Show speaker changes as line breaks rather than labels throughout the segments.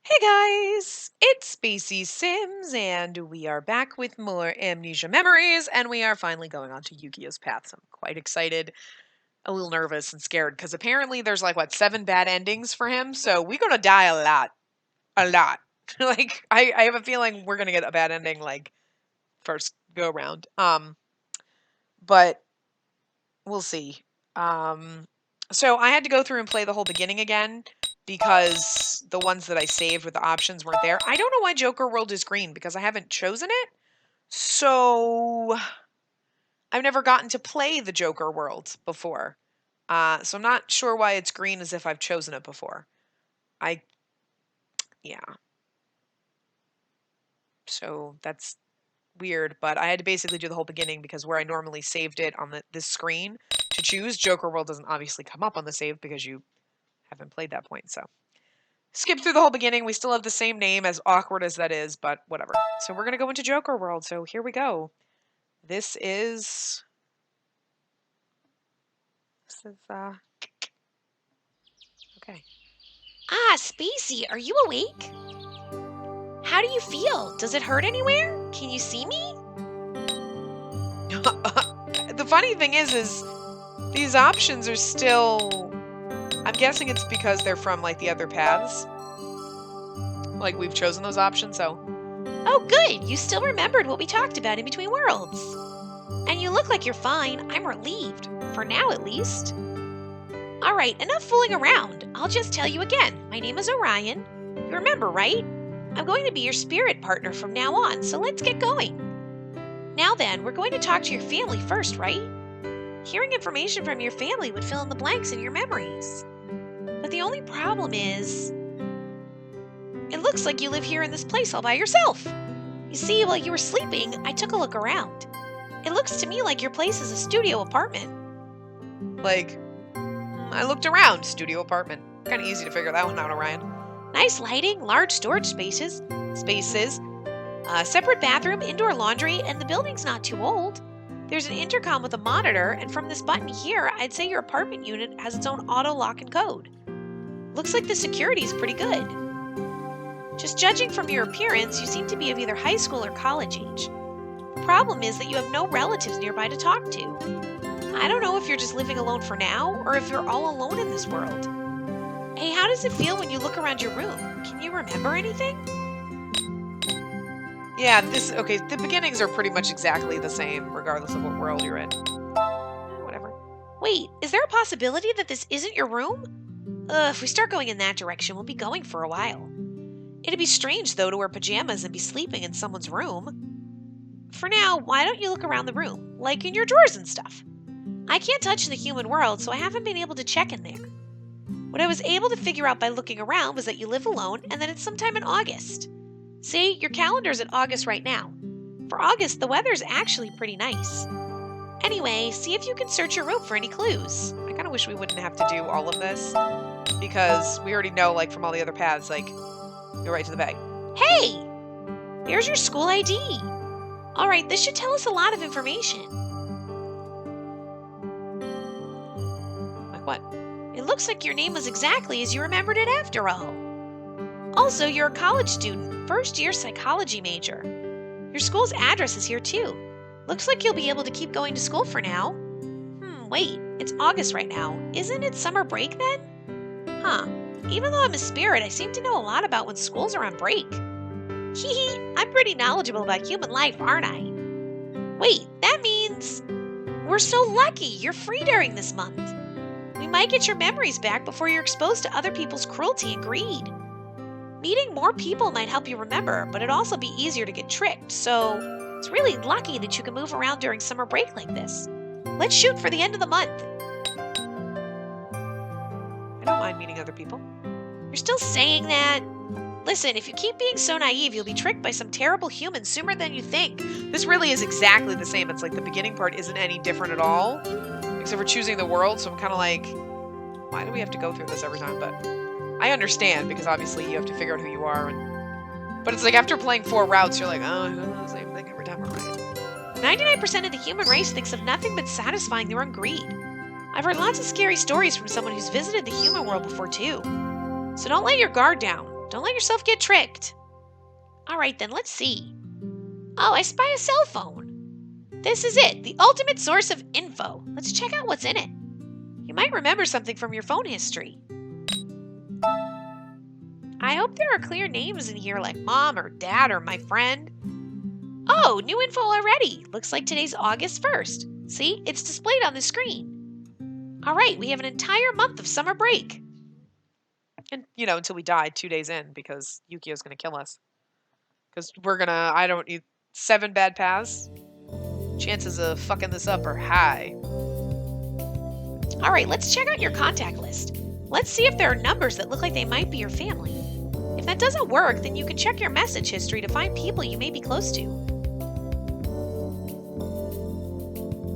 Hey guys, it's Spacey Sims, and we are back with more Amnesia memories, and we are finally going on to Yu-Gi-Oh's path. So I'm quite excited, a little nervous and scared, because apparently there's like, what, 7 bad endings for him? So we're gonna die a lot. A lot. I have a feeling we're gonna get a bad ending, like, first go round. But we'll see. So I had to go through and play the whole beginning again because the ones that I saved with the options weren't there. I don't know why Joker World is green because I haven't chosen it. So I've never gotten to play the Joker World before. So I'm not sure why it's green as if I've chosen it before. Yeah. So that's weird, but I had to basically do the whole beginning because where I normally saved it on this screen to choose, Joker World doesn't obviously come up on the save because you haven't played that point, so. Skip through the whole beginning. We still have the same name, as awkward as that is, but whatever. So we're going to go into Joker World, so here we go. This is, okay.
Ah, Spacey, are you awake? How do you feel? Does it hurt anywhere? Can you see me?
The funny thing is these options are still, I'm guessing it's because they're from, like, the other paths. Like, we've chosen those options, so.
Oh, good. You still remembered what we talked about in Between Worlds. And you look like you're fine. I'm relieved. For now, at least. All right, enough fooling around. I'll just tell you again. My name is Orion. You remember, right? I'm going to be your spirit partner from now on, so let's get going. Now then, we're going to talk to your family first, right? Hearing information from your family would fill in the blanks in your memories. But the only problem is, it looks like you live here in this place all by yourself. You see, while you were sleeping, I took a look around. It looks to me like your place is a studio apartment.
Like, I looked around. Studio apartment. Kind of easy to figure that one out, Orion.
Nice lighting, large storage spaces, separate bathroom, indoor laundry, and the building's not too old. There's an intercom with a monitor, and from this button here, I'd say your apartment unit has its own auto lock and code. Looks like the security's pretty good. Just judging from your appearance, you seem to be of either high school or college age. The problem is that you have no relatives nearby to talk to. I don't know if you're just living alone for now, or if you're all alone in this world. Hey, how does it feel when you look around your room? Can you remember anything?
Yeah, okay, the beginnings are pretty much exactly the same, regardless of what world you're in. Whatever.
Wait, is there a possibility that this isn't your room? If we start going in that direction, we'll be going for a while. It'd be strange, though, to wear pajamas and be sleeping in someone's room. For now, why don't you look around the room, like in your drawers and stuff? I can't touch the human world, so I haven't been able to check in there. What I was able to figure out by looking around was that you live alone and that it's sometime in August. See, your calendar's at August right now. For August, the weather's actually pretty nice. Anyway, see if you can search your room for any clues.
I kind of wish we wouldn't have to do all of this, because we already know, like, from all the other paths, like, go right to the bag.
Hey! There's your school ID. All right, this should tell us a lot of information.
Like what?
It looks like your name was exactly as you remembered it after all. Also, you're a college student, first-year psychology major. Your school's address is here too. Looks like you'll be able to keep going to school for now. Wait, it's August right now. Isn't it summer break then? Huh. Even though I'm a spirit, I seem to know a lot about when schools are on break. Hee, I'm pretty knowledgeable about human life, aren't I? Wait, that means we're so lucky you're free during this month. We might get your memories back before you're exposed to other people's cruelty and greed. Meeting more people might help you remember, but it'd also be easier to get tricked, so it's really lucky that you can move around during summer break like this. Let's shoot for the end of the month.
I don't mind meeting other people.
You're still saying that? Listen, if you keep being so naive, you'll be tricked by some terrible human sooner than you think.
This really is exactly the same. It's like the beginning part isn't any different at all, except for choosing the world, so I'm kind of like, why do we have to go through this every time? But I understand, because obviously you have to figure out who you are. But it's like after playing 4 routes, you're like, oh, I'm doing the same thing every time I'm right.
99% of the human race thinks of nothing but satisfying their own greed. I've heard lots of scary stories from someone who's visited the human world before too. So don't let your guard down. Don't let yourself get tricked. All right, then, let's see. Oh, I spy a cell phone. This is it, the ultimate source of info. Let's check out what's in it. You might remember something from your phone history. I hope there are clear names in here like Mom or Dad or my friend. Oh, new info already. Looks like today's August 1st. See, it's displayed on the screen. All right, we have an entire month of summer break.
And, until we die 2 days in because Yukio's going to kill us. Because we're going to, 7 bad paths. Chances of fucking this up are high.
All right, let's check out your contact list. Let's see if there are numbers that look like they might be your family. If that doesn't work, then you can check your message history to find people you may be close to.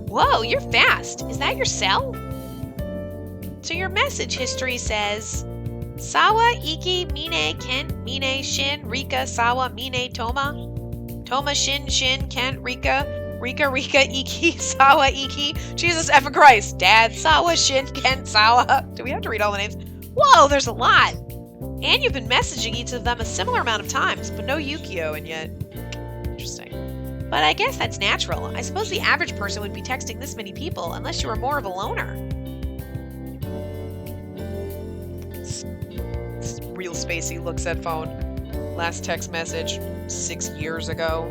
Whoa, you're fast. Is that your cell? So your message history says Sawa, Iki, Mine, Kent, Mine, Shin, Rika, Sawa, Mine, Toma. Toma, Shin, Kent, Rika, Iki, Sawa, Iki. Jesus effing Christ. Dad, Sawa, Shin, Kent, Sawa. Do we have to read all the names? Whoa, there's a lot. And you've been messaging each of them a similar amount of times, but no Yukio, and yet... Interesting. But I guess that's natural. I suppose the average person would be texting this many people, unless you were more of a loner.
Real Spacey looks at phone. Last text message 6 years ago.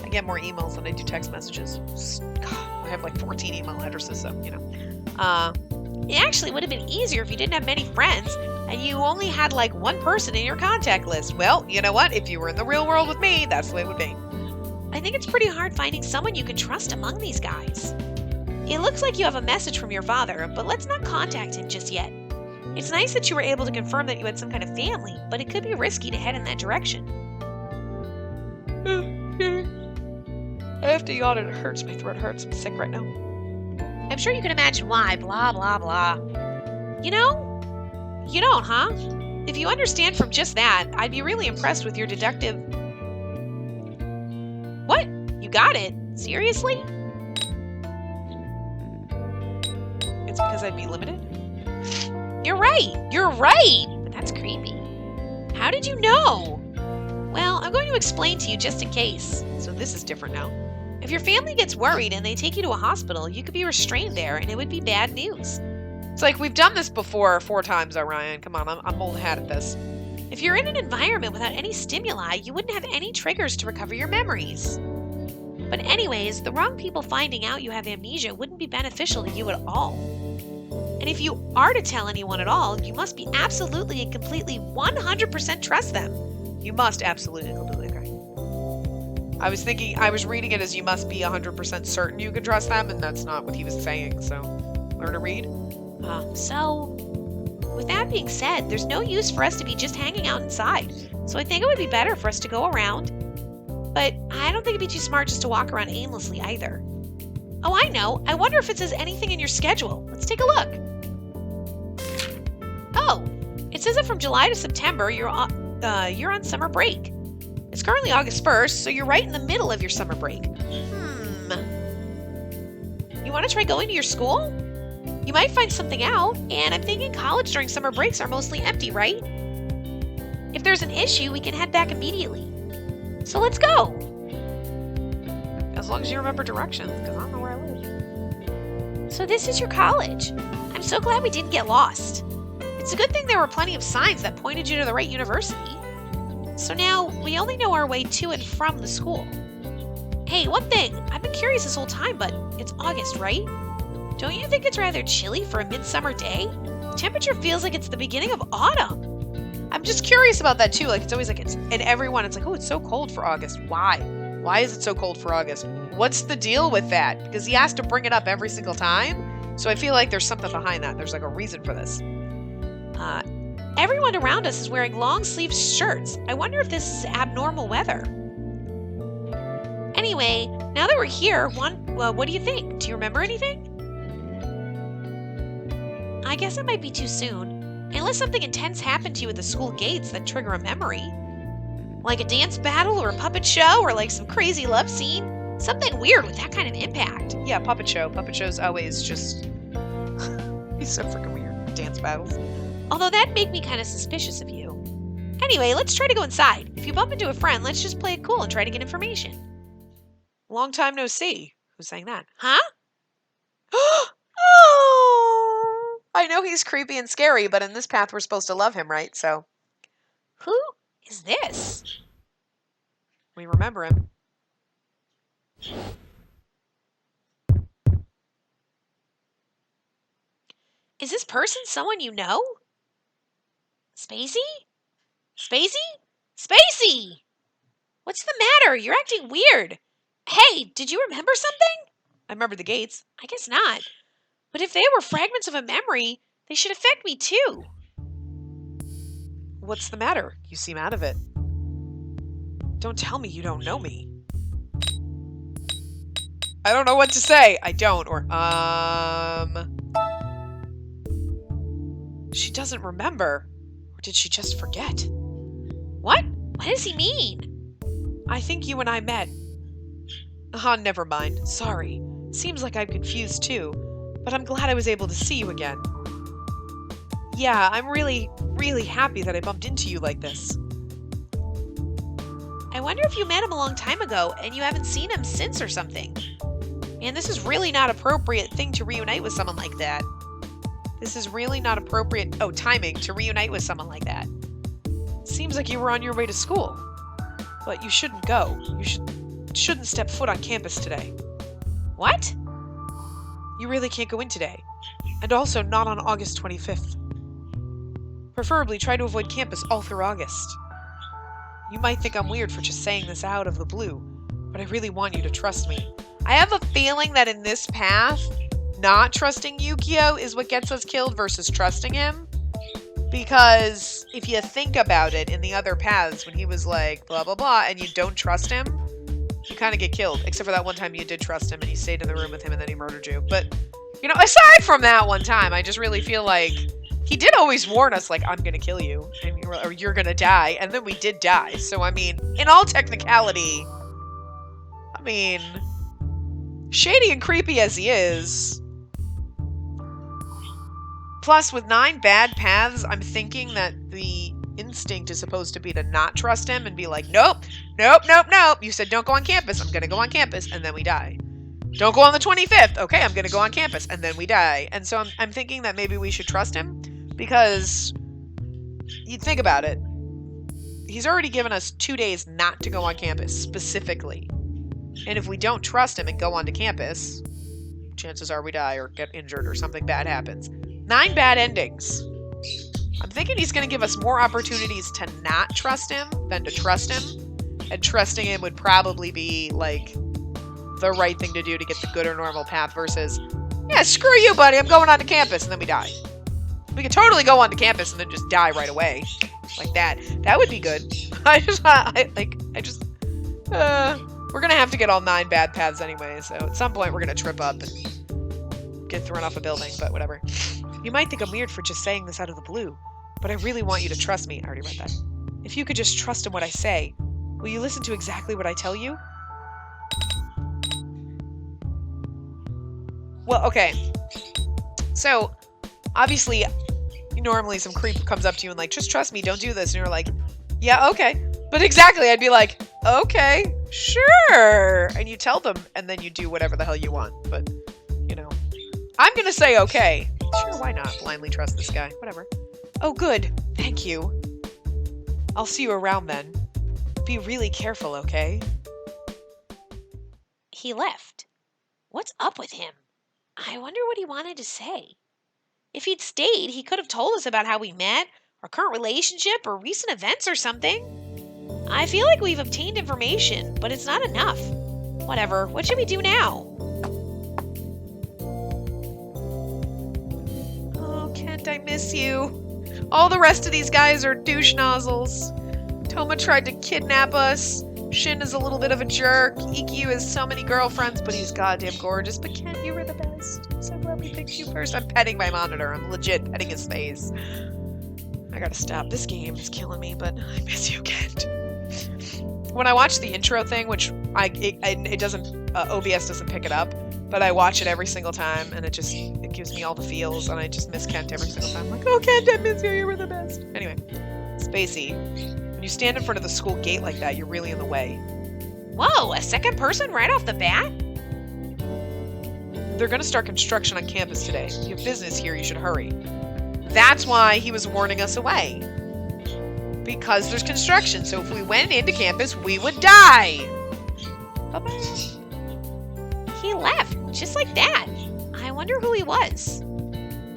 I get more emails than I do text messages. God, I have like 14 email addresses, so,
It actually would have been easier if you didn't have many friends and you only had like one person in your contact list.
Well, you know what? If you were in the real world with me, that's the way it would be.
I think it's pretty hard finding someone you can trust among these guys. It looks like you have a message from your father, but let's not contact him just yet. It's nice that you were able to confirm that you had some kind of family, but it could be risky to head in that direction.
I have to yawn and it hurts. My throat hurts. I'm sick right now.
I'm sure you can imagine why, blah, blah, blah. You don't, huh? If you understand from just that, I'd be really impressed with your deductive... What? You got it? Seriously?
It's because I'd be limited?
You're right! But that's creepy. How did you know? Well, I'm going to explain to you just in case.
So this is different now.
If your family gets worried and they take you to a hospital, you could be restrained there and it would be bad news.
It's like we've done this before 4 times, Orion. Come on, I'm old hat at this.
If you're in an environment without any stimuli, you wouldn't have any triggers to recover your memories. But anyways, the wrong people finding out you have amnesia wouldn't be beneficial to you at all. And if you are to tell anyone at all, you must be absolutely and completely 100% trust them.
You must absolutely and completely agree. I was reading it as you must be 100% certain you can trust them, and that's not what he was saying, so learn to read.
So, with that being said, there's no use for us to be just hanging out inside. So I think it would be better for us to go around. But I don't think it'd be too smart just to walk around aimlessly either. Oh, I know. I wonder if it says anything in your schedule. Let's take a look. Oh, it says that from July to September, you're on summer break. It's currently August 1st, so you're right in the middle of your summer break. You want to try going to your school? You might find something out, and I'm thinking college during summer breaks are mostly empty, right? If there's an issue, we can head back immediately. So let's go.
As long as you remember directions, because I don't know where I live.
So this is your college. I'm so glad we didn't get lost. It's a good thing there were plenty of signs that pointed you to the right university. So now, we only know our way to and from the school. Hey, one thing, I've been curious this whole time, but it's August, right? Don't you think it's rather chilly for a midsummer day? The temperature feels like it's the beginning of autumn.
I'm just curious about that too. Like it's always like and everyone, it's like, oh, it's so cold for August. Why? Why is it so cold for August? What's the deal with that? Because he has to bring it up every single time. So I feel like there's something behind that. There's like a reason for this.
Everyone around us is wearing long-sleeved shirts. I wonder if this is abnormal weather. Anyway, now that we're here, what do you think? Do you remember anything? I guess it might be too soon. Unless something intense happened to you at the school gates that trigger a memory. Like a dance battle or a puppet show or like some crazy love scene. Something weird with that kind of impact.
Yeah, puppet show. Puppet show's always just... He's so freaking weird. Dance battles.
Although that'd make me kind of suspicious of you. Anyway, let's try to go inside. If you bump into a friend, let's just play it cool and try to get information.
Long time no see. Who's saying that?
Huh?
Oh! I know he's creepy and scary, but in this path we're supposed to love him, right? So.
Who is this?
We remember him.
Is this person someone you know? Spacey? Spacey? Spacey! What's the matter? You're acting weird. Hey, did you remember something?
I remember the gates.
I guess not. But if they were fragments of a memory, they should affect me too.
What's the matter? You seem out of it. Don't tell me you don't know me. I don't know what to say. I don't. Or, She doesn't remember. Or did she just forget?
What? What does he mean?
I think you and I met. Never mind. Sorry. Seems like I'm confused too. But I'm glad I was able to see you again. Yeah, I'm really, really happy that I bumped into you like this.
I wonder if you met him a long time ago and you haven't seen him since or something.
Man, this is really not appropriate thing to reunite with someone like that. This is really not appropriate, timing to reunite with someone like that. Seems like you were on your way to school. But you shouldn't go. You shouldn't step foot on campus today.
What?
You really can't go in today. And also not on August 25th. Preferably try to avoid campus all through August. You might think I'm weird for just saying this out of the blue, but I really want you to trust me. I have a feeling that in this path, not trusting Yukio is what gets us killed versus trusting him. Because if you think about it, in the other paths, when he was like, blah, blah, blah, and you don't trust him, you kind of get killed. Except for that one time you did trust him and you stayed in the room with him and then he murdered you. But, aside from that one time, I just really feel like he did always warn us, like, I'm going to kill you, or you're going to die. And then we did die. So, in all technicality, shady and creepy as he is. Plus, with 9 bad paths, I'm thinking that the instinct is supposed to be to not trust him and be like, nope. You said don't go on campus. I'm going to go on campus. And then we die. Don't go on the 25th. Okay, I'm going to go on campus. And then we die. And so I'm thinking that maybe we should trust him. Because you think about it. He's already given us 2 days not to go on campus, specifically. And if we don't trust him and go onto campus, chances are we die or get injured or something bad happens. 9 bad endings. I'm thinking he's going to give us more opportunities to not trust him than to trust him. And trusting him would probably be, like, the right thing to do to get the good or normal path versus, yeah, screw you, buddy, I'm going onto campus, and then we die. We could totally go onto campus and then just die right away. Like that. That would be good. We're going to have to get all 9 bad paths anyway, so at some point we're going to trip up and get thrown off a building, but whatever. You might think I'm weird for just saying this out of the blue, but I really want you to trust me. I already read that. If you could just trust in what I say, will you listen to exactly what I tell you? Well, okay. So, obviously, normally some creep comes up to you and like, just trust me, don't do this. And you're like, yeah, okay. But exactly, I'd be like, okay, sure. And you tell them, and then you do whatever the hell you want. But, I'm going to say okay. Sure, why not? Blindly trust this guy. Whatever. Oh, good. Thank you. I'll see you around then. Be really careful, okay?
He left. What's up with him? I wonder what he wanted to say. If he'd stayed, he could have told us about how we met, our current relationship, or recent events or something. I feel like we've obtained information, but it's not enough. Whatever. What should we do now?
Kent, I miss you. All the rest of these guys are douche nozzles. Toma tried to kidnap us. Shin is a little bit of a jerk. EQ has so many girlfriends, but he's goddamn gorgeous. But Kent, you were the best. I'm so glad we picked you first. I'm petting my monitor. I'm legit petting his face. I gotta stop. This game is killing me, but I miss you, Kent. When I watch the intro thing, which it doesn't, OBS doesn't pick it up, But I watch it every single time, and it gives me all the feels, and I just miss Kent every single time. I'm like, oh, Kent, I miss you. You were the best. Anyway, Spacey, when you stand in front of the school gate like that, you're really in the way.
Whoa, a second person right off the bat?
They're going to start construction on campus today. You have business here. You should hurry. That's why he was warning us away. Because there's construction. So if we went into campus, we would die. Bye-bye.
He left, just like that. I wonder who he was.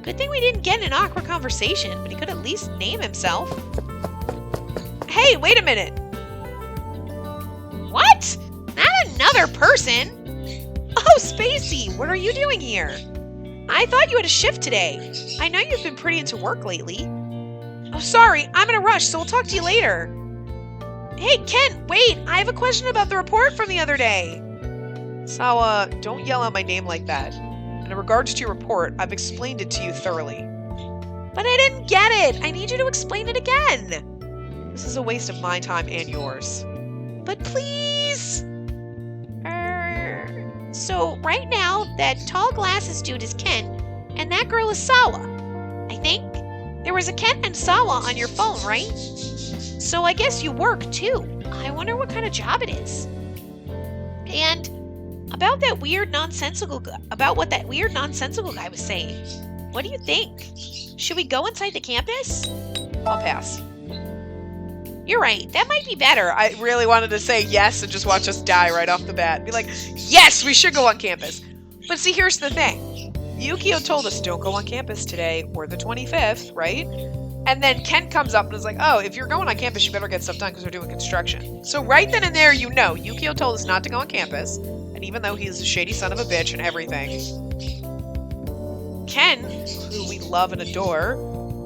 Good thing we didn't get in an awkward conversation, but he could at least name himself.
Hey, wait a minute.
What? Not another person?
Oh, Spacey, what are you doing here?
I thought you had a shift today. I know you've been pretty into work lately.
Oh, sorry, I'm in a rush, so we'll talk to you later.
Hey, Ken, wait, I have a question about the report from the other day.
Sawa, don't yell out my name like that. And in regards to your report, I've explained it to you thoroughly.
But I didn't get it. I need you to explain it again.
This is a waste of my time and yours.
But please. So right now, that tall glasses dude is Ken, and that girl is Sawa. I think. There was a Ken and Sawa on your phone, right? So I guess you work too. I wonder what kind of job it is. And about what that weird nonsensical guy was saying. What do you think? Should we go inside the campus?
I'll pass.
You're right. That might be better.
I really wanted to say yes and just watch us die right off the bat. Be like, yes, we should go on campus. But see, here's the thing. Yukio told us don't go on campus today or the 25th, right? And then Ken comes up and is like, oh, if you're going on campus, you better get stuff done because we're doing construction. So right then and there, you know, Yukio told us not to go on campus. And even though he's a shady son of a bitch and everything, Ken, who we love and adore,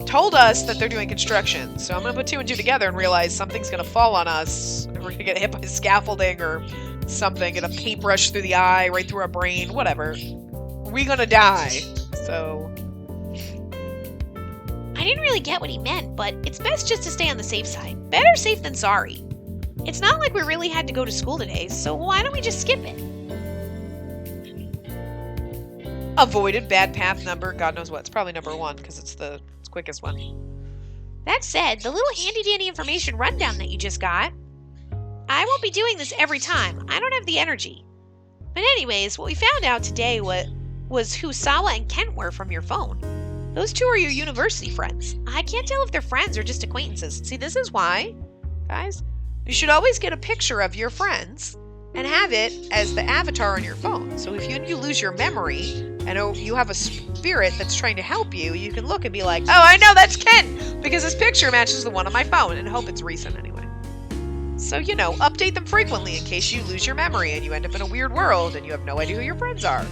told us that they're doing construction. So I'm going to put two and two together and realize something's going to fall on us. We're going to get hit by scaffolding or something, get a paintbrush through the eye, right through our brain, whatever. We're going to die. So
I didn't really get what he meant, but it's best just to stay on the safe side. Better safe than sorry. It's not like we really had to go to school today, so why don't we just skip it?
avoided bad path number, God knows what. It's probably number 1 because it's the quickest one.
That said, the little handy-dandy information rundown that you just got, I won't be doing this every time. I don't have the energy. But anyways, what we found out today was who Sawa and Kent were from your phone. Those two are your university friends. I can't tell if they're friends or just acquaintances. See, this is why, guys, you should always get a picture of your friends and have it as the avatar on your phone. So if you lose your memory and you have a spirit that's trying to help you, you can look and be like, oh, I know that's Ken because his picture matches the one on my phone, and hope it's recent anyway. So, update them frequently in case you lose your memory and you end up in a weird world and you have no idea who your friends are.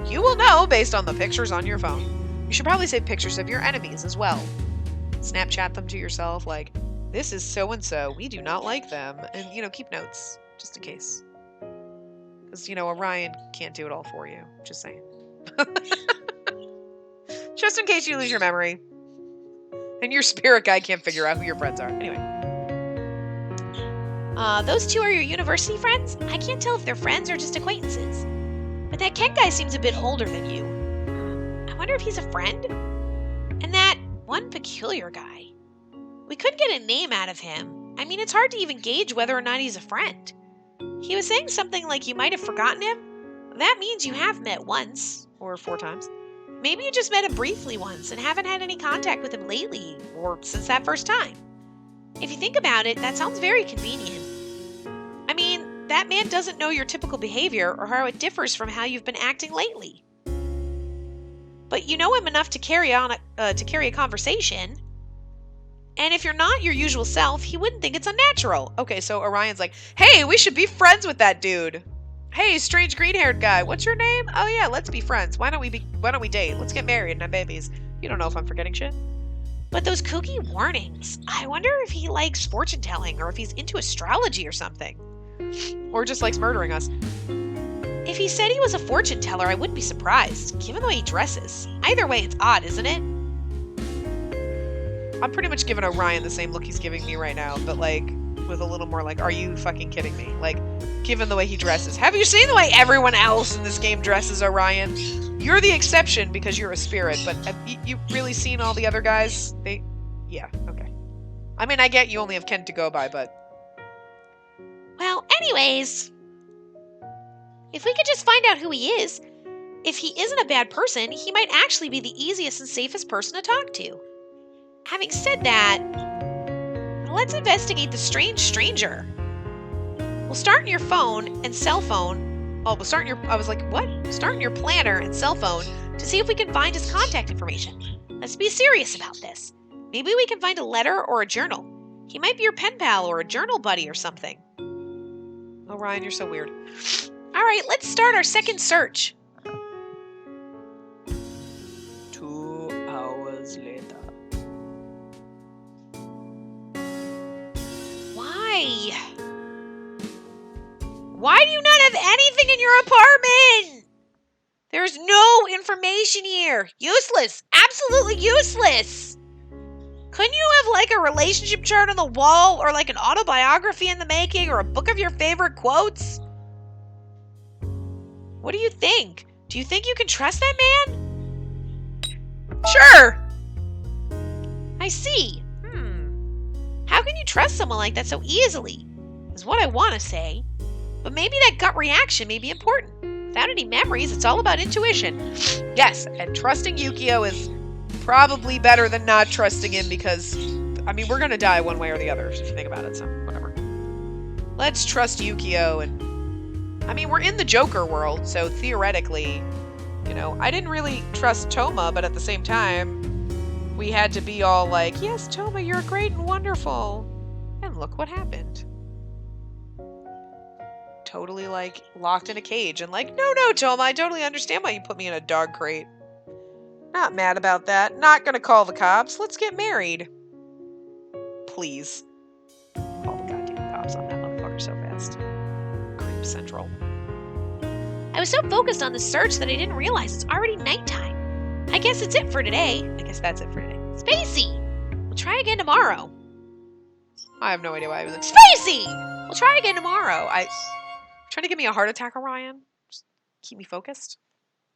You will know based on the pictures on your phone. You should probably save pictures of your enemies as well. Snapchat them to yourself like, this is so-and-so, we do not like them. And, keep notes, just in case. Because, Orion can't do it all for you. Just saying. Just in case you lose your memory. And your spirit guide can't figure out who your friends are. Anyway. Those two are your university friends? I can't tell if they're friends or just acquaintances. But that Ken guy seems a bit older than you. I wonder if he's a friend? And that one peculiar guy. We couldn't get a name out of him. I mean, it's hard to even gauge whether or not he's a friend. He was saying something like you might have forgotten him. That means you have met once, or 4 times. Maybe you just met him briefly once and haven't had any contact with him lately, or since that first time. If you think about it, that sounds very convenient. I mean, that man doesn't know your typical behavior or how it differs from how you've been acting lately. But you know him enough to carry a conversation. And if you're not your usual self, he wouldn't think it's unnatural.
Okay, so Orion's like, hey, we should be friends with that dude. Hey, strange green-haired guy, what's your name? Oh yeah, let's be friends. Why don't we date? Let's get married and have babies. You don't know if I'm forgetting shit.
But those kooky warnings. I wonder if he likes fortune telling or if he's into astrology or something.
Or just likes murdering us.
If he said he was a fortune teller, I wouldn't be surprised, given the way he dresses. Either way, it's odd, isn't it?
I'm pretty much giving Orion the same look he's giving me right now, but with a little more like, are you fucking kidding me? Like, given the way he dresses. Have you seen the way everyone else in this game dresses, Orion? You're the exception because you're a spirit, but have you really seen all the other guys? Yeah, okay. I mean, I get you only have Ken to go by, but...
Well, anyways, if we could just find out who he is, if he isn't a bad person, he might actually be the easiest and safest person to talk to. Having said that, let's investigate the strange stranger. We'll start in your phone and cell phone. Oh, we'll start in your... I was like, what? Start in your planner and cell phone to see if we can find his contact information. Let's be serious about this. Maybe we can find a letter or a journal. He might be your pen pal or a journal buddy or something.
Oh, Ryan, you're so weird.
All right, let's start our second search.
2 hours later.
Why? Why do you not have anything in your apartment? There's no information here. Useless. Absolutely useless. Couldn't you have like a relationship chart on the wall or like an autobiography in the making or a book of your favorite quotes? What do you think? Do you think you can trust that man?
Sure.
I see. How can you trust someone like that so easily? Is what I want to say. But maybe that gut reaction may be important. Without any memories, it's all about intuition.
Yes, and trusting Yukio is probably better than not trusting him because, I mean, we're gonna die one way or the other if you think about it, so whatever. Let's trust Yukio, and I mean, we're in the Joker world, so theoretically, you know, I didn't really trust Toma, but at the same time, we had to be all like, yes, Toma, you're great and wonderful. And look what happened. Totally, like, locked in a cage and like, no, Toma, I totally understand why you put me in a dog crate. Not mad about that. Not gonna call the cops. Let's get married. Please. Call the goddamn cops on that motherfucker so fast. Creep Central.
I was so focused on the search that I didn't realize it's already nighttime. I guess it's it for today.
I guess that's it for today.
Spacey! We'll try again tomorrow.
I have no idea why I was like,
Spacey! We'll try again tomorrow.
Trying to give me a heart attack, Orion? Just keep me focused?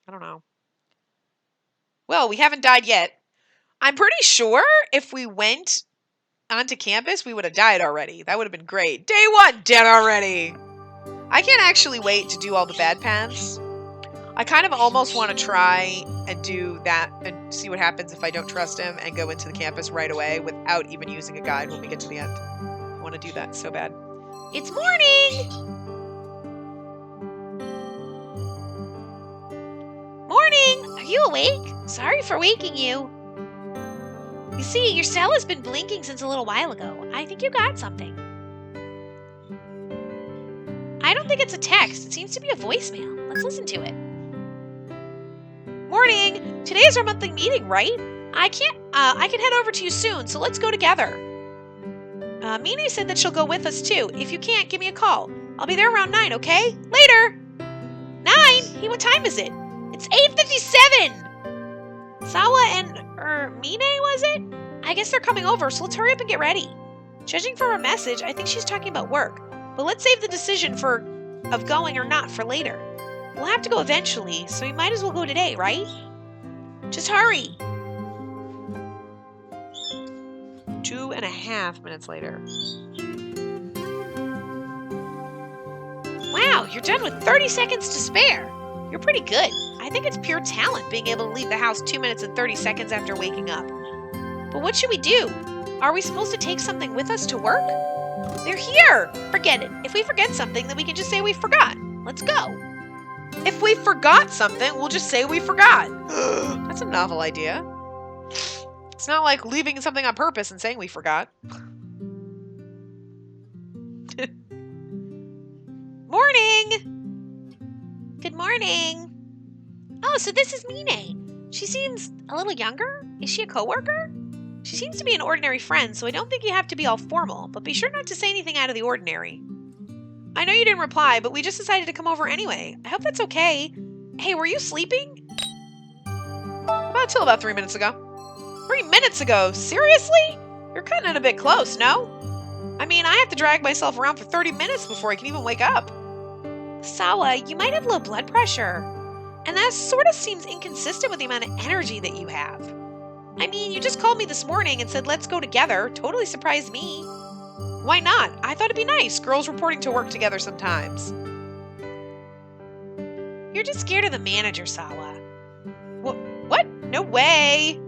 I don't know. Well, we haven't died yet. I'm pretty sure if we went onto campus, we would have died already. That would have been great. Day 1, dead already. I can't actually wait to do all the bad paths. I kind of almost want to try and do that and see what happens if I don't trust him and go into the campus right away without even using a guide when we get to the end. I want to do that so bad.
It's morning! Morning! Are you awake? Sorry for waking you. You see, your cell has been blinking since a little while ago. I think you got something. I don't think it's a text. It seems to be a voicemail. Let's listen to it. Morning! Today is our monthly meeting, right? I can head over to you soon, so let's go together. Mine said that she'll go with us too. If you can't, give me a call. I'll be there around 9, okay? Later! 9? Hey, what time is it? It's 8:57! Sawa and, Mine, was it? I guess they're coming over, so let's hurry up and get ready. Judging from her message, I think she's talking about work. But let's save the decision of going or not for later. We'll have to go eventually, so we might as well go today, right? Just hurry!
2.5 minutes later.
Wow, you're done with 30 seconds to spare. You're pretty good. I think it's pure talent being able to leave the house 2 minutes and 30 seconds after waking up. But what should we do? Are we supposed to take something with us to work? They're here! Forget it. If we forget something, then we can just say we forgot. Let's go.
If we forgot something, we'll just say we forgot. That's a novel idea. It's not like leaving something on purpose and saying we forgot.
Morning! Good morning. Oh, so this is Mine. She seems a little younger. Is she a coworker? She seems to be an ordinary friend, so I don't think you have to be all formal, but be sure not to say anything out of the ordinary. I know you didn't reply, but we just decided to come over anyway. I hope that's okay. Hey, were you sleeping?
Until about 3 minutes ago. 3 minutes ago? Seriously? You're cutting it a bit close, no? I mean, I have to drag myself around for 30 minutes before I can even wake up.
Sawa, you might have low blood pressure. And that sort of seems inconsistent with the amount of energy that you have. I mean, you just called me this morning and said, let's go together. Totally surprised me.
Why not? I thought it'd be nice. Girls reporting to work together sometimes.
You're just scared of the manager, Sawa.
What? No way.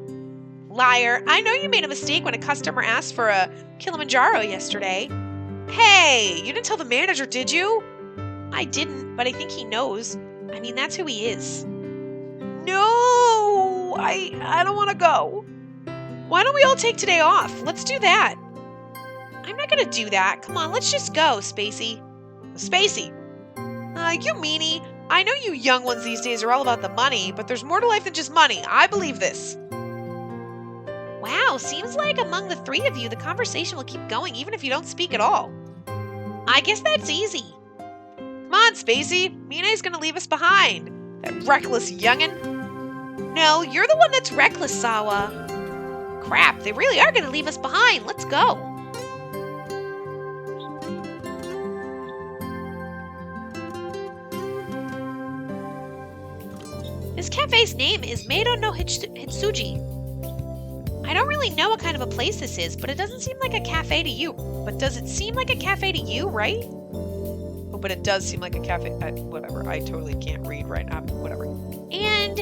Liar. I know you made a mistake when a customer asked for a Kilimanjaro yesterday.
Hey, you didn't tell the manager, did you?
I didn't, but I think he knows. I mean, that's who he is.
No, I don't want to go. Why don't we all take today off? Let's do that.
I'm not going to do that. Come on, let's just go, Spacey.
Spacey? You meanie. I know you young ones these days are all about the money, but there's more to life than just money. I believe this.
Wow, seems like among the three of you, the conversation will keep going even if you don't speak at all. I guess that's easy.
Come on, Spacey. Mina's gonna leave us behind. That reckless youngin'.
No, you're the one that's reckless, Sawa. Crap, they really are gonna leave us behind. Let's go. This cafe's name is Meido no Hitsuji. I don't really know what kind of a place this is, but it doesn't seem like a cafe to you.
But does it seem like a cafe to you, right? Oh, but it does seem like a cafe. Whatever. I totally can't read right now. Whatever.
And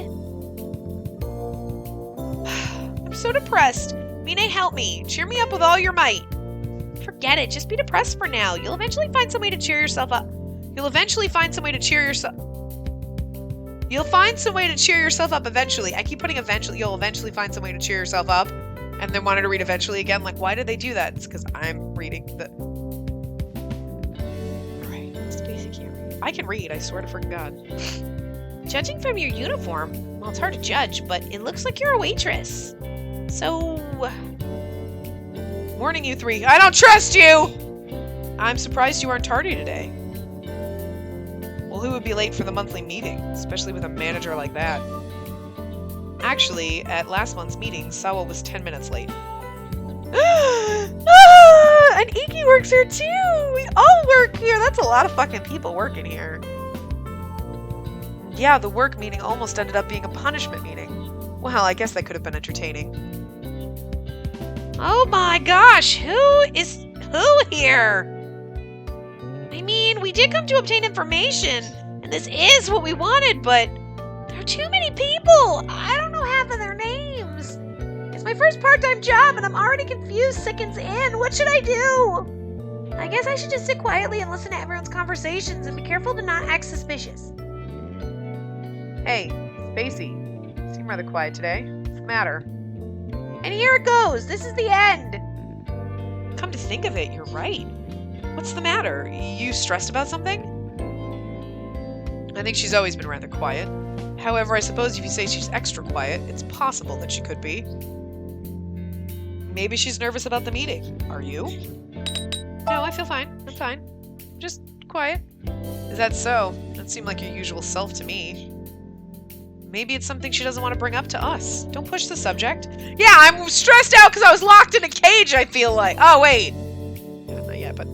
I'm so depressed. Mine, help me. Cheer me up with all your might.
Forget it. Just be depressed for now. You'll eventually find some way to cheer yourself up.
You'll find some way to cheer yourself up eventually. I keep putting eventually. You'll eventually find some way to cheer yourself up. And then wanted to read eventually again. Like, why did they do that? It's because I'm reading the... Alright, Spacey can't read. I can read, I swear to freaking God.
Judging from your uniform, well, it's hard to judge, but it looks like you're a waitress. So...
Morning, you three. I don't trust you! I'm surprised you aren't tardy today. Well, who would be late for the monthly meeting? Especially with a manager like that. Actually, at last month's meeting, Sawa was 10 minutes late. And Iki works here too! We all work here! That's a lot of fucking people working here. Yeah, the work meeting almost ended up being a punishment meeting. Well, I guess that could have been entertaining.
Oh my gosh, who here? I mean, we did come to obtain information, and this is what we wanted, but there are too many people. I don't know half of their names. It's my first part-time job, and I'm already confused seconds in. What should I do? I guess I should just sit quietly and listen to everyone's conversations and be careful to not act suspicious.
Hey, Spacey. You seem rather quiet today. What's the matter?
And here it goes. This is the end.
Come to think of it, you're right. What's the matter? You stressed about something? I think she's always been rather quiet. However, I suppose if you say she's extra quiet, it's possible that she could be. Maybe she's nervous about the meeting. Are you? No, I feel fine. I'm fine. Just quiet. Is that so? That seemed like your usual self to me. Maybe it's something she doesn't want to bring up to us. Don't push the subject. Yeah, I'm stressed out because I was locked in a cage, I feel like. Oh, wait. Yeah, not yet, but...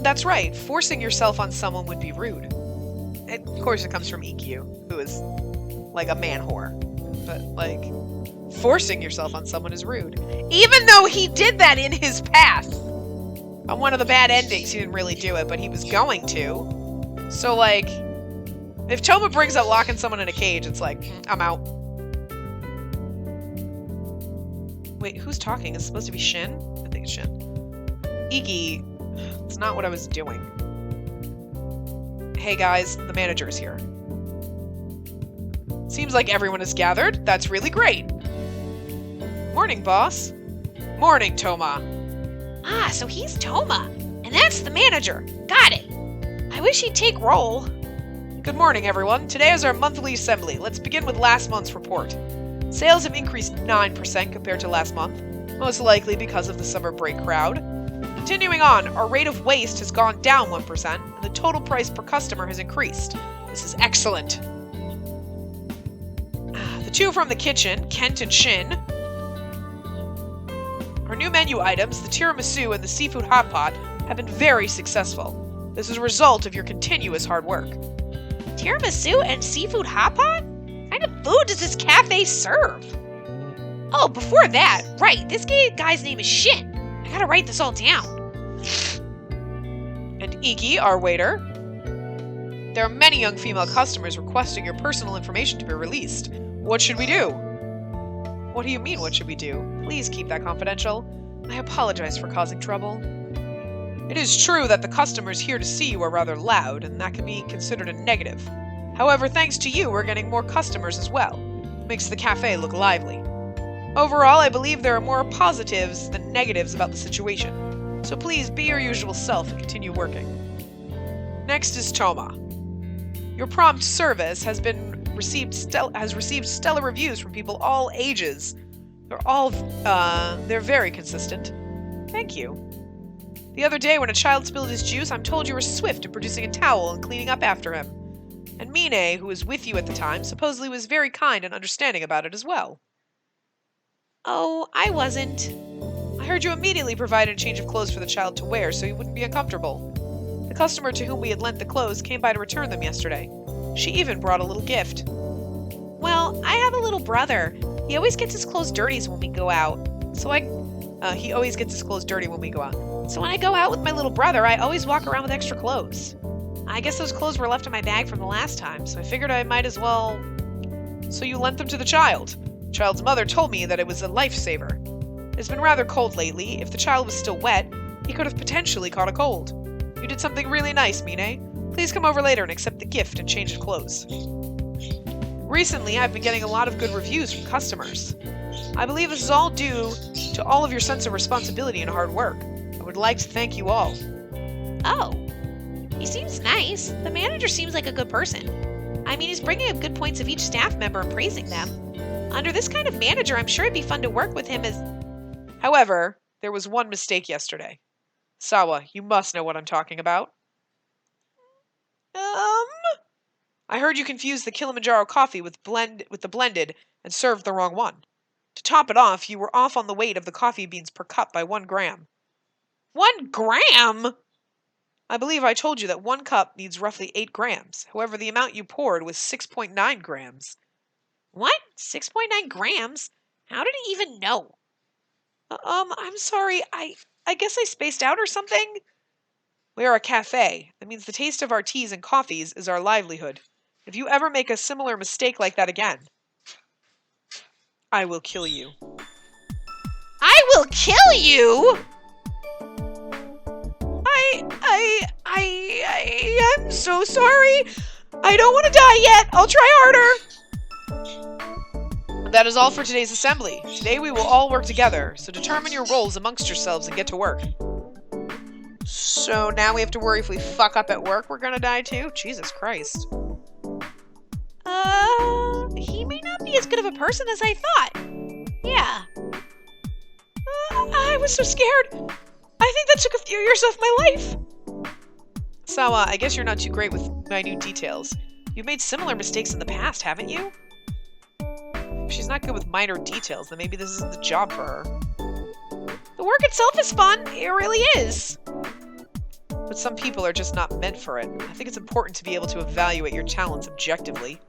That's right. Forcing yourself on someone would be rude. Of course, it comes from EQ, who is like a man whore. But, like, forcing yourself on someone is rude. Even though he did that in his past. On one of the bad endings, he didn't really do it, but he was going to. So, like... If Toma brings up locking someone in a cage, it's like, I'm out. Wait, who's talking? Is it supposed to be Shin? I think it's Shin. Iggy, it's not what I was doing. Hey guys, the manager's here. Seems like everyone is gathered. That's really great. Morning, boss. Morning, Toma.
Ah, so he's Toma, and that's the manager. Got it. I wish he'd take roll.
Good morning, everyone. Today is our monthly assembly. Let's begin with last month's report. Sales have increased 9% compared to last month, most likely because of the summer break crowd. Continuing on, our rate of waste has gone down 1%, and the total price per customer has increased. This is excellent. The two from the kitchen, Kent and Shin, are new menu items, the tiramisu and the seafood hot pot, have been very successful. This is a result of your continuous hard work.
Tiramisu and seafood hot pot? What kind of food does this cafe serve? Oh, before that, right, this guy's name is Shin. I gotta write this all down.
And Iki, our waiter. There are many young female customers requesting your personal information to be released. What should we do? What do you mean, what should we do? Please keep that confidential. I apologize for causing trouble. It is true that the customers here to see you are rather loud, and that can be considered a negative. However, thanks to you, we're getting more customers as well. Makes the cafe look lively. Overall, I believe there are more positives than negatives about the situation. So please be your usual self and continue working. Next is Toma. Your prompt service has received stellar reviews from people all ages. They're very consistent. Thank you. The other day when a child spilled his juice, I'm told you were swift in producing a towel and cleaning up after him. And Mine, who was with you at the time, supposedly was very kind and understanding about it as well.
Oh, I wasn't.
I heard you immediately provided a change of clothes for the child to wear so he wouldn't be uncomfortable. The customer to whom we had lent the clothes came by to return them yesterday. She even brought a little gift.
Well, I have a little brother. He always gets his clothes dirty when we go out. So when I go out with my little brother, I always walk around with extra clothes. I guess those clothes were left in my bag from the last time, so I figured I might as well...
So you lent them to the child. The child's mother told me that it was a lifesaver. It's been rather cold lately. If the child was still wet, he could have potentially caught a cold. You did something really nice, Mine. Please come over later and accept the gift and change of clothes. Recently, I've been getting a lot of good reviews from customers. I believe this is all due to all of your sense of responsibility and hard work. I would like to thank you all.
Oh, he seems nice. The manager seems like a good person. I mean, he's bringing up good points of each staff member and praising them. Under this kind of manager, I'm sure it'd be fun to work with him as...
However, there was one mistake yesterday. Sawa, you must know what I'm talking about. I heard you confused the Kilimanjaro coffee with the blended and served the wrong one. To top it off, you were off on the weight of the coffee beans per cup by 1 gram.
1 gram?
I believe I told you that 1 cup needs roughly 8 grams. However, the amount you poured was 6.9 grams.
What? 6.9 grams? How did he even know?
I'm sorry. I guess I spaced out or something? We are a cafe. That means the taste of our teas and coffees is our livelihood. If you ever make a similar mistake like that again, I will kill you.
I will kill you?
I'm so sorry. I don't want to die yet. I'll try harder. That is all for today's assembly. Today we will all work together, so determine your roles amongst yourselves and get to work. So now we have to worry if we fuck up at work, we're gonna die too? Jesus Christ.
He may not be as good of a person as I thought. Yeah.
I was so scared. I think that took a few years off my life. Sawa, I guess you're not too great with minute details. You've made similar mistakes in the past, haven't you? If she's not good with minor details, then maybe this isn't the job for her.
The work itself is fun. It really is.
But some people are just not meant for it. I think it's important to be able to evaluate your talents objectively.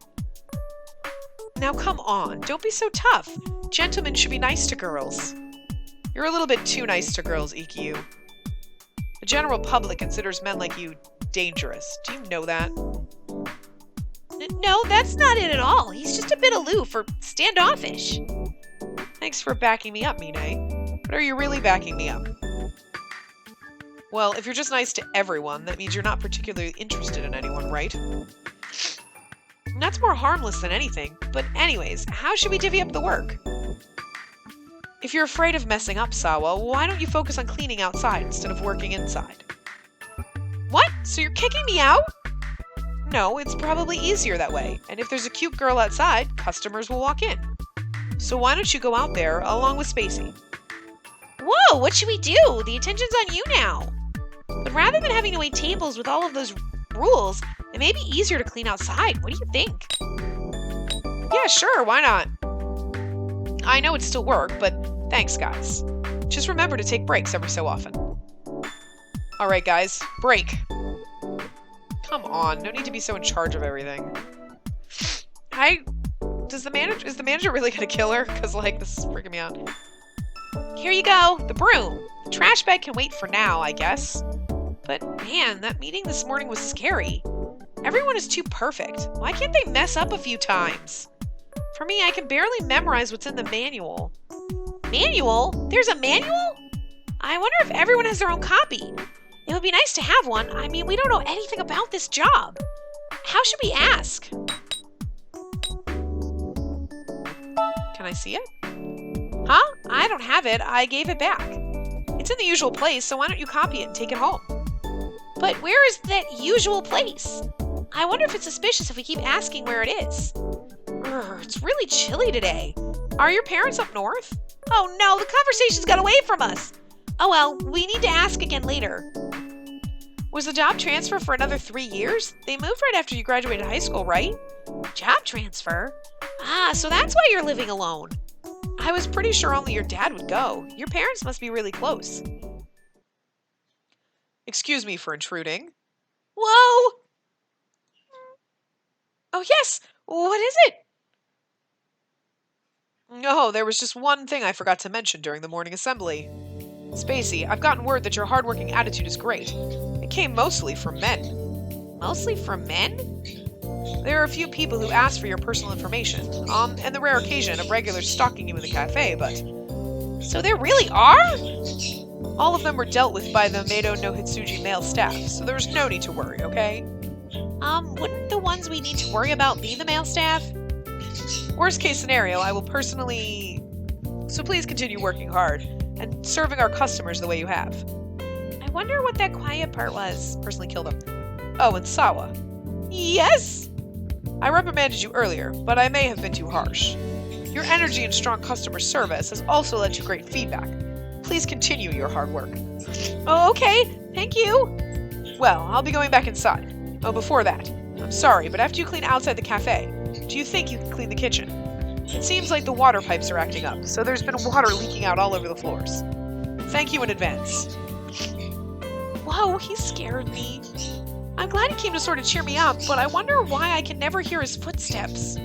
Now come on, don't be so tough. Gentlemen should be nice to girls. You're a little bit too nice to girls, EQ. The general public considers men like you dangerous. Do you know that?
No, that's not it at all. He's just a bit aloof or standoffish.
Thanks for backing me up, Mine. But are you really backing me up? Well, if you're just nice to everyone, that means you're not particularly interested in anyone, right? And that's more harmless than anything. But anyways, how should we divvy up the work? If you're afraid of messing up, Sawa, why don't you focus on cleaning outside instead of working inside? What? So you're kicking me out? No, it's probably easier that way. And if there's a cute girl outside, customers will walk in. So why don't you go out there along with Spacey?
Whoa, what should we do? The attention's on you now. But rather than having to wait tables with all of those rules, it may be easier to clean outside. What do you think?
Yeah, sure, why not? I know it's still work, but thanks, guys. Just remember to take breaks every so often. All right, guys, break. Come on, no need to be so in charge of everything. Is the manager really gonna kill her? Because, like, this is freaking me out. Here you go, the broom. The trash bag can wait for now, I guess. But, man, that meeting this morning was scary. Everyone is too perfect. Why can't they mess up a few times? For me, I can barely memorize what's in the manual. Manual? There's a manual? I wonder if everyone has their own copy. It would be nice to have one. I mean, we don't know anything about this job. How should we ask? Can I see it? Huh? I don't have it. I gave it back. It's in the usual place, so why don't you copy it and take it home? But where is that usual place? I wonder if it's suspicious if we keep asking where it is. It's really chilly today. Are your parents up north? Oh no, the conversation's got away from us. Oh well, we need to ask again later. Was the job transfer for another 3 years? They moved right after you graduated high school, right? Job transfer? Ah, so that's why you're living alone. I was pretty sure only your dad would go. Your parents must be really close. Excuse me for intruding. Whoa! Oh yes! What is it? No, there was just one thing I forgot to mention during the morning assembly. Spacey, I've gotten word that your hardworking attitude is great. It came mostly from men. Mostly from men? There are a few people who ask for your personal information, and the rare occasion of regulars stalking you in the cafe, but... So there really are? All of them were dealt with by the Meido no Hitsuji male staff, so there's no need to worry, okay? Wouldn't the ones we need to worry about be the male staff? Worst case scenario, I will personally... So please continue working hard, and serving our customers the way you have. I wonder what that quiet part was. Personally kill them. Oh, and Sawa. Yes? I reprimanded you earlier, but I may have been too harsh. Your energy and strong customer service has also led to great feedback. Please continue your hard work. Oh, okay. Thank you. Well, I'll be going back inside. Oh, before that, I'm sorry, but after you clean outside the cafe, do you think you can clean the kitchen? It seems like the water pipes are acting up, so there's been water leaking out all over the floors. Thank you in advance. Whoa, he scared me. I'm glad he came to sort of cheer me up, but I wonder why I can never hear his footsteps.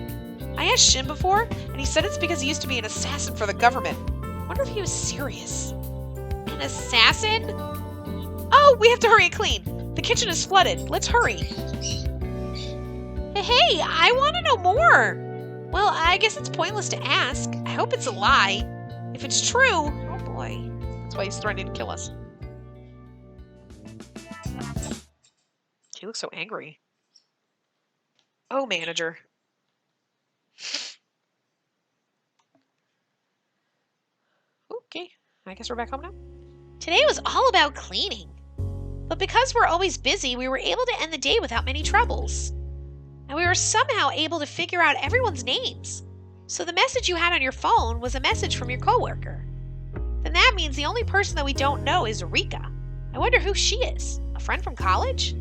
I asked Shin before, and he said it's because he used to be an assassin for the government. I wonder if he was serious. An assassin? Oh, we have to hurry and clean. The kitchen is flooded. Let's hurry. Hey, I want to know more. Well, I guess it's pointless to ask. I hope it's a lie. If it's true, oh boy. That's why he's threatening to kill us. He looks so angry. Oh, manager. Okay, I guess we're back home now.
Today was all about cleaning. But because we're always busy, we were able to end the day without many troubles. And we were somehow able to figure out everyone's names. So the message you had on your phone was a message from your coworker. Then that means the only person that we don't know is Rika. I wonder who she is. A friend from college?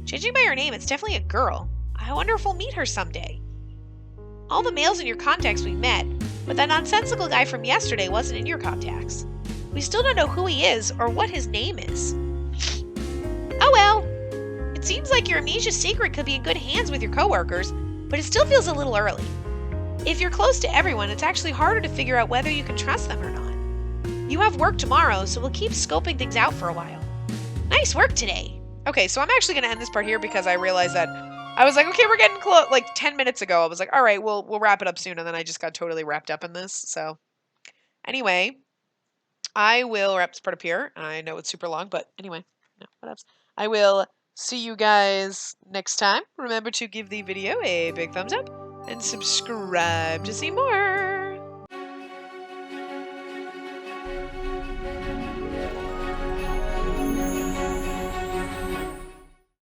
Judging by her name, it's definitely a girl. I wonder if we'll meet her someday. All the males in your contacts we met, but that nonsensical guy from yesterday wasn't in your contacts. We still don't know who he is or what his name is. Oh well. It seems like your Amnesia secret could be in good hands with your coworkers, but it still feels a little early. If you're close to everyone, it's actually harder to figure out whether you can trust them or not. You have work tomorrow, so we'll keep scoping things out for a while. Nice work today.
Okay, so I'm actually going to end this part here because I realized that I was like, okay, we're getting close. Like 10 minutes ago, I was like, all right, we'll wrap it up soon. And then I just got totally wrapped up in this. So anyway, I will wrap this part up here. I know it's super long, but anyway, no, what else? I will see you guys next time. Remember to give the video a big thumbs up and subscribe to see more.